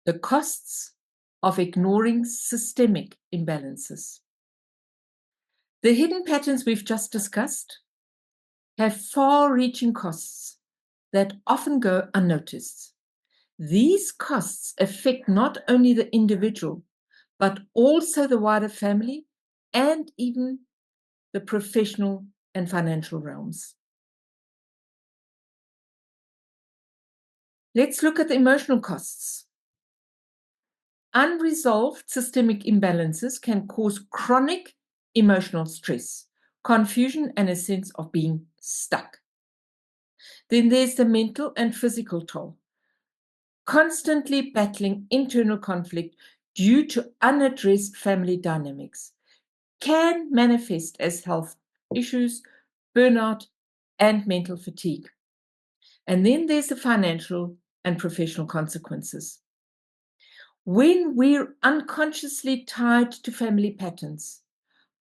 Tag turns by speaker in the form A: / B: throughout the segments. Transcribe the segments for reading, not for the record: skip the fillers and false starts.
A: the costs of ignoring systemic imbalances. The hidden patterns we've just discussed have far-reaching costs that often go unnoticed. These costs affect not only the individual, but also the wider family and even the professional and financial realms. Let's look at the emotional costs. Unresolved systemic imbalances can cause chronic emotional stress, confusion, and a sense of being stuck. Then there's the mental and physical toll. Constantly battling internal conflict due to unaddressed family dynamics can manifest as health issues, burnout, and mental fatigue. And then there's the financial and professional consequences. When we're unconsciously tied to family patterns,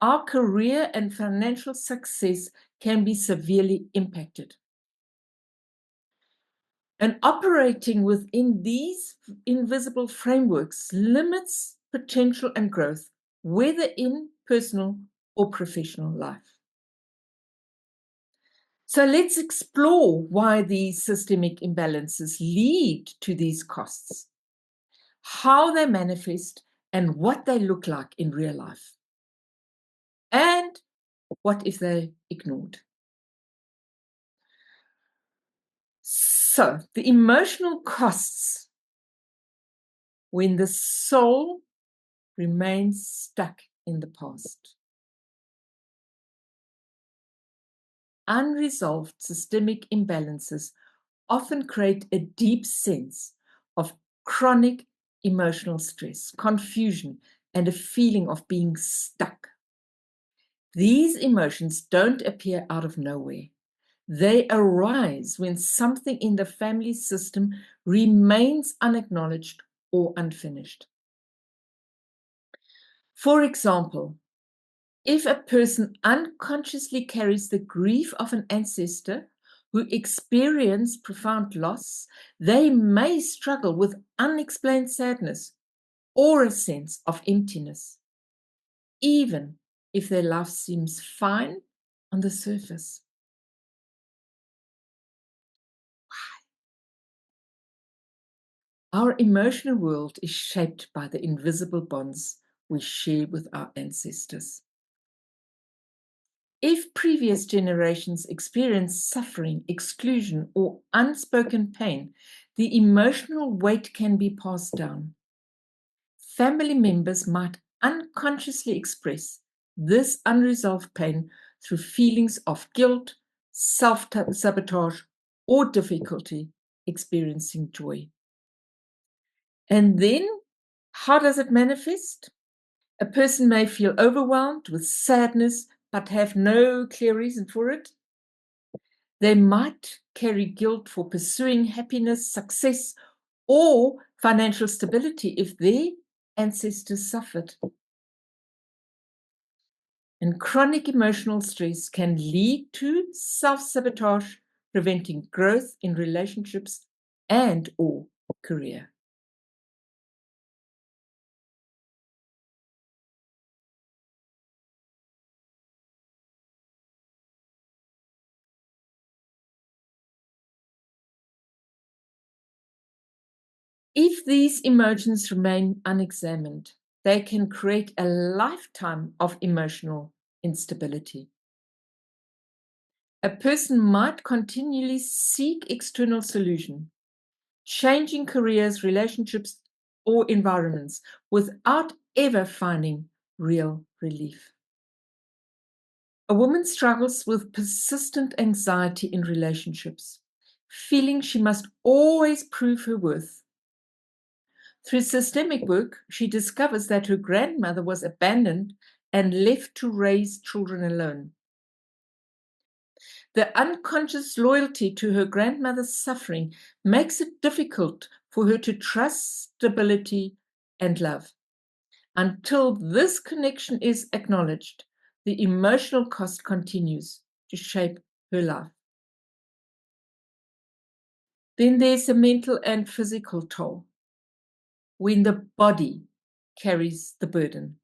A: our career and financial success can be severely impacted. And operating within these invisible frameworks limits potential and growth, whether in personal or professional life. So let's explore why these systemic imbalances lead to these costs, how they manifest, and what they look like in real life. And what if they're ignored? So, the emotional costs when the soul remains stuck in the past. Unresolved systemic imbalances often create a deep sense of chronic emotional stress, confusion, and a feeling of being stuck. These emotions don't appear out of nowhere. They arise when something in the family system remains unacknowledged or unfinished. For example, if a person unconsciously carries the grief of an ancestor who experienced profound loss, they may struggle with unexplained sadness or a sense of emptiness, even if their life seems fine on the surface. Our emotional world is shaped by the invisible bonds we share with our ancestors. If previous generations experienced suffering, exclusion, or unspoken pain, the emotional weight can be passed down. Family members might unconsciously express this unresolved pain through feelings of guilt, self-sabotage, or difficulty experiencing joy. And then, how does it manifest? A person may feel overwhelmed with sadness, but have no clear reason for it. They might carry guilt for pursuing happiness, success, or financial stability if their ancestors suffered. And chronic emotional stress can lead to self-sabotage, preventing growth in relationships and/or career. If these emotions remain unexamined, they can create a lifetime of emotional instability. A person might continually seek external solution, changing careers, relationships, or environments without ever finding real relief. A woman struggles with persistent anxiety in relationships, feeling she must always prove her worth. Through systemic work, she discovers that her grandmother was abandoned and left to raise children alone. The unconscious loyalty to her grandmother's suffering makes it difficult for her to trust stability and love. Until this connection is acknowledged, the emotional cost continues to shape her life. Then there's the mental and physical toll. when the body carries the burden.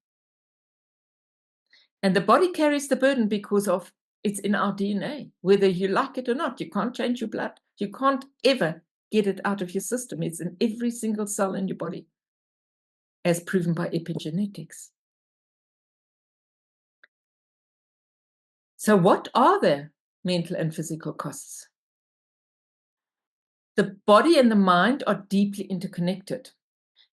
A: And the body carries the burden because of it's in our DNA, whether you like it or not. You can't change your blood. You can't ever get it out of your system. It's in every single cell in your body, as proven by epigenetics. So what are the mental and physical costs? The body and the mind are deeply interconnected.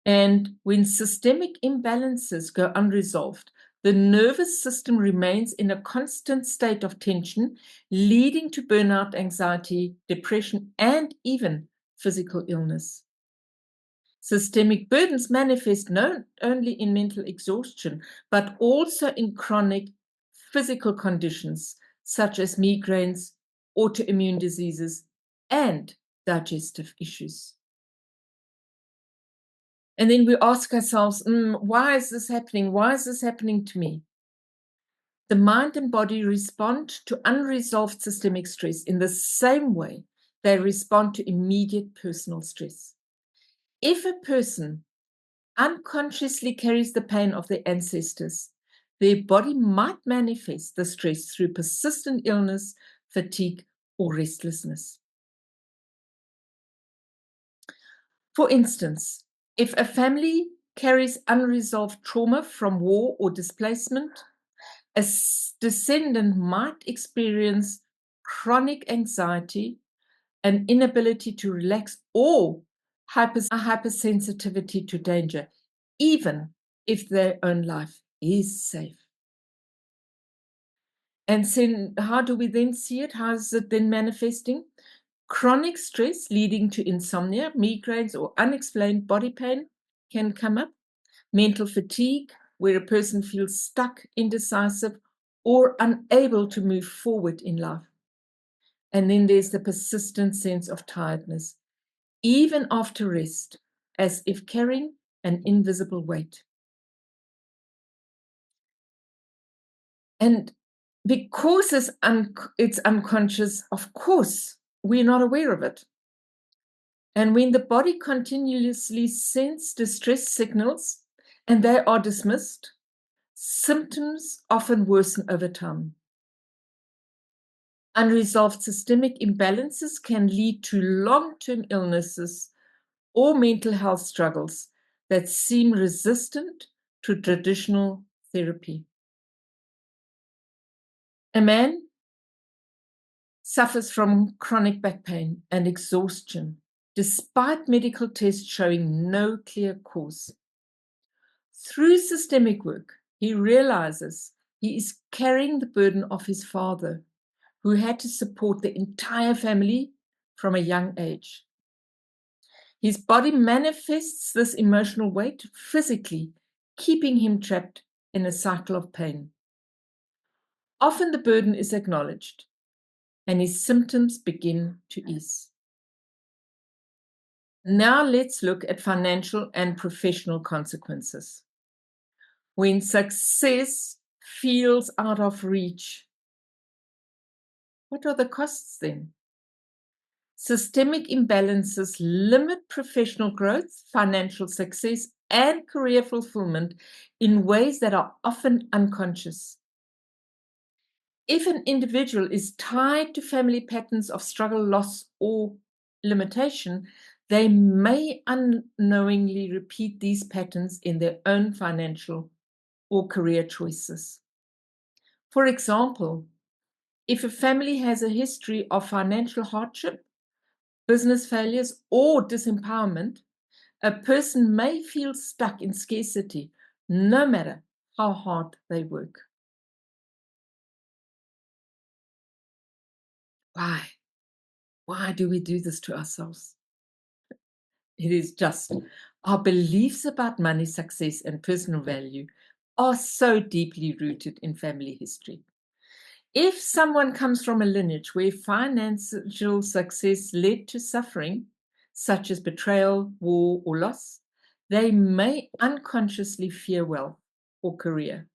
A: And when systemic imbalances go unresolved, the nervous system remains in a constant state of tension, leading to burnout, anxiety, depression, and even physical illness. Systemic burdens manifest not only in mental exhaustion, but also in chronic physical conditions such as migraines, autoimmune diseases, and digestive issues. And then we ask ourselves, why is this happening? Why is this happening to me? The mind and body respond to unresolved systemic stress in the same way they respond to immediate personal stress. If a person unconsciously carries the pain of their ancestors, their body might manifest the stress through persistent illness, fatigue, or restlessness. For instance, if a family carries unresolved trauma from war or displacement, a descendant might experience chronic anxiety, an inability to relax, or a hypersensitivity to danger, even if their own life is safe. And so how do we then see it? How is it then manifesting? Chronic stress leading to insomnia, migraines, or unexplained body pain can come up. Mental fatigue, where a person feels stuck, indecisive, or unable to move forward in life. And then there's the persistent sense of tiredness, even after rest, as if carrying an invisible weight. And because it's unconscious, of course, we're not aware of it. And when the body continuously sends distress signals and they are dismissed, symptoms often worsen over time. Unresolved systemic imbalances can lead to long-term illnesses or mental health struggles that seem resistant to traditional therapy. A man suffers from chronic back pain and exhaustion, despite medical tests showing no clear cause. Through systemic work, he realizes he is carrying the burden of his father, who had to support the entire family from a young age. His body manifests this emotional weight physically, keeping him trapped in a cycle of pain. Often the burden is acknowledged, and his symptoms begin to ease. Now let's look at financial and professional consequences. When success feels out of reach, what are the costs then? Systemic imbalances limit professional growth, financial success, and career fulfillment in ways that are often unconscious. If an individual is tied to family patterns of struggle, loss, or limitation, they may unknowingly repeat these patterns in their own financial or career choices. For example, if a family has a history of financial hardship, business failures, or disempowerment, a person may feel stuck in scarcity no matter how hard they work. Why? Why do we do this to ourselves? It is just our beliefs about money, success, and personal value are so deeply rooted in family history. If someone comes from a lineage where financial success led to suffering, such as betrayal, war, or loss, they may unconsciously fear wealth or career.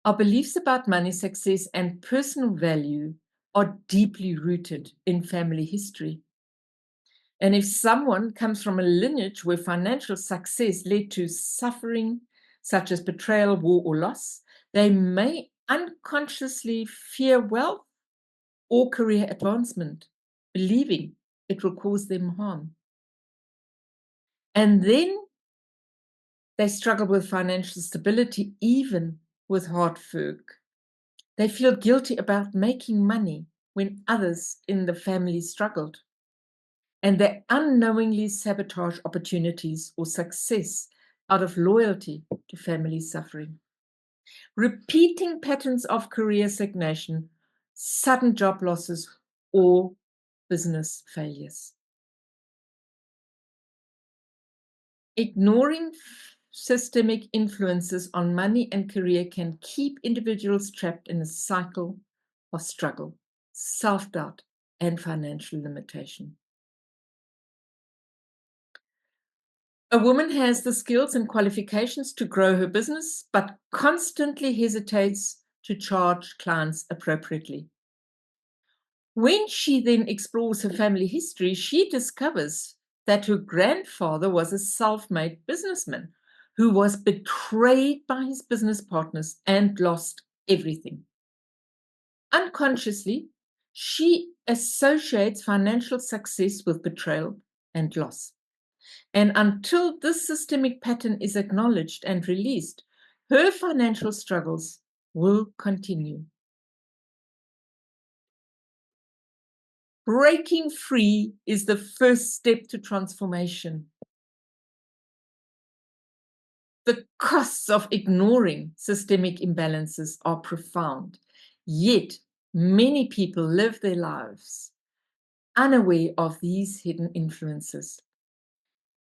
A: Our beliefs about money, success, and personal value are deeply rooted in family history. And if someone comes from a lineage where financial success led to suffering, such as betrayal, war, or loss, they may unconsciously fear wealth or career advancement, believing it will cause them harm. And then they struggle with financial stability, even with hard work. They feel guilty about making money when others in the family struggled. And they unknowingly sabotage opportunities or success out of loyalty to family suffering. Repeating patterns of career stagnation, sudden job losses, or business failures. Ignoring systemic influences on money and career can keep individuals trapped in a cycle of struggle, self doubt, and financial limitation. A woman has the skills and qualifications to grow her business, but constantly hesitates to charge clients appropriately. When she then explores her family history, she discovers that her grandfather was a self made businessman who was betrayed by his business partners and lost everything. Unconsciously, she associates financial success with betrayal and loss. And until this systemic pattern is acknowledged and released, her financial struggles will continue. Breaking free is the first step to transformation. The costs of ignoring systemic imbalances are profound, yet, many people live their lives unaware of these hidden influences.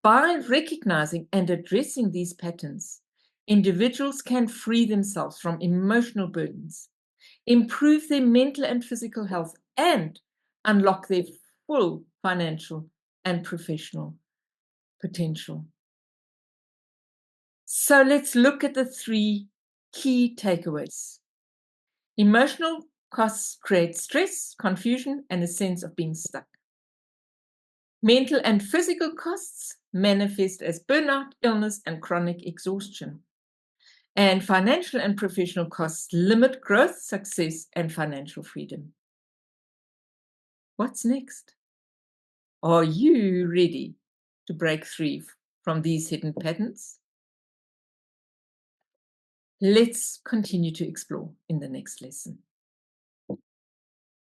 A: By recognizing and addressing these patterns, individuals can free themselves from emotional burdens, improve their mental and physical health, and unlock their full financial and professional potential. So let's look at the three key takeaways. Emotional costs create stress, confusion, and a sense of being stuck. Mental and physical costs manifest as burnout, illness, and chronic exhaustion. And financial and professional costs limit growth, success, and financial freedom. What's next? Are you ready to break free from these hidden patterns? Let's continue to explore in the next lesson.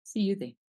A: See you there.